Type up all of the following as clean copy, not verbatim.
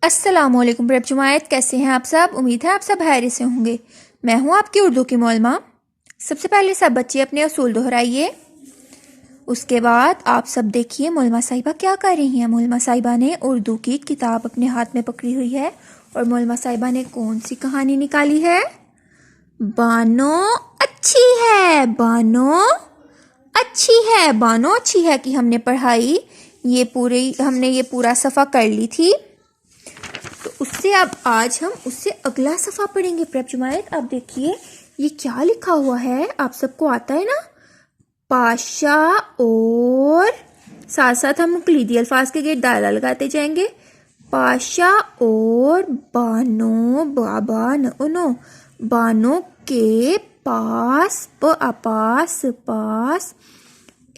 अस्सलामुअलैकुम रब जुमायत, कैसे हैं आप सब। उम्मीद है आप सब खैरियत से होंगे। मैं हूं आपकी उर्दू की मौलमा। सबसे पहले सब बच्चे अपने असूल दोहराइए। उसके बाद आप सब देखिए मौलमा साहिबा क्या कर रही हैं। मौलमा साहिबा ने उर्दू की किताब अपने हाथ में पकड़ी हुई है और मौलमा साहिबा ने कौन सी कहानी निकाली है। बानो अच्छी है, बानो अच्छी है, बानो अच्छी है कि हमने पढ़ाई, हमने ये पूरा सफ़ा कर ली थी। तो उससे अब आज हम उससे अगला सफ़ा पढ़ेंगे। प्रभ जुमायत आप देखिए ये क्या लिखा हुआ है, आप सबको आता है ना। पाशा और साथ साथ हम कलीदी अल्फाज के गेट दायरा लगाते जाएंगे। पाशा और बानो, बाबा नो, बानो के पास, पास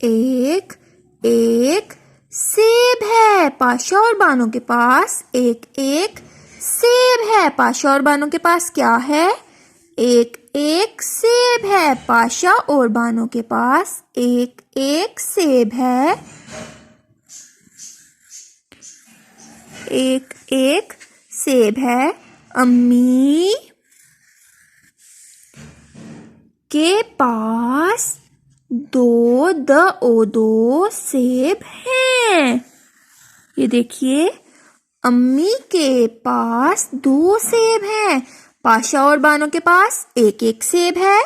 एक एक सेब है। पाशा और बानो के पास एक एक सेब है। पाशा और बानो के पास क्या है? एक एक सेब है। पाशा और बानो के पास एक एक सेब है। एक एक सेब है। अम्मी के पास दो सेब हैं। ये देखिए अम्मी के पास 2 सेब हैं। पाशा और बानो के पास एक एक सेब है।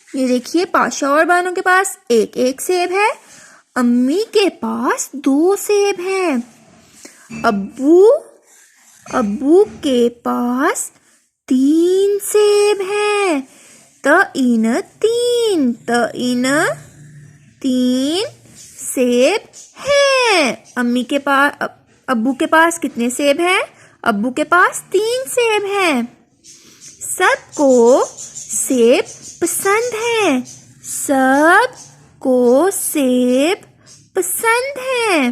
ये देखिए पाशा और बानो के पास एक एक सेब है। अम्मी के पास 2 सेब हैं। अब्बू के पास 3 सेब हैं। तीन सेब हैं। अब्बू के पास कितने सेब हैं? अब्बू के पास 3 सेब हैं। सबको सेब पसंद है। सबको सेब पसंद है।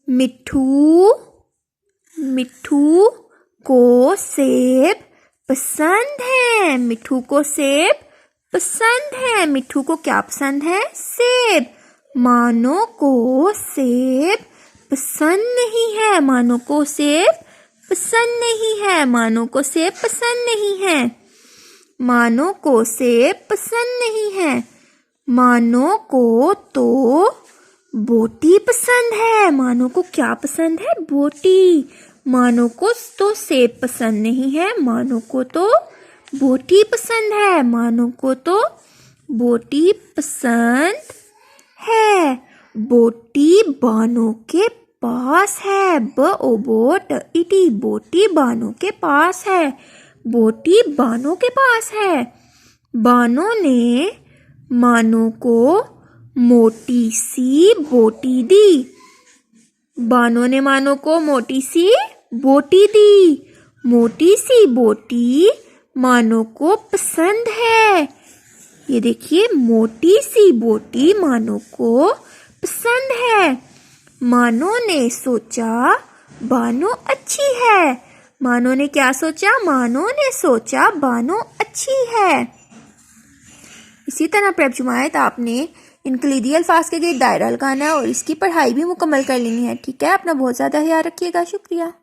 मिट्ठू को सेब पसंद है। मिट्ठू को सेब पसंद है। मिट्ठू को क्या पसंद है? सेब। मानो को सेब पसंद नहीं है। मानो को सेब पसंद नहीं है। मानो को सेब पसंद नहीं है। मानो को सेब पसंद नहीं है। मानो को तो बोटी पसंद है। मानो को क्या पसंद है? बोटी। मानो को तो सेब पसंद नहीं है। मानो को तो बोटी पसंद है। मानो को तो बोटी पसंद है। बोटी बानो के पास है। बोट इटी, बोटी बानो के पास है। बोटी बानो के पास है। बानो ने मानो को मोटी सी बोटी दी। बानो ने मानो को मोटी सी बोटी दी। मोटी सी बोटी मानो को पसंद है। ये देखिए मोटी सी बोटी मानो को पसंद है। मानो ने सोचा बानो अच्छी है। मानो ने क्या सोचा? मानो ने सोचा बानो अच्छी है। इसी तरह प्रभ जुमायत आपने इन कलीदी अल्फाज के गेट दायरा लगाना है और इसकी पढ़ाई भी मुकम्मल कर लेनी है। ठीक है, अपना बहुत ज़्यादा ख्याल रखिएगा। शुक्रिया।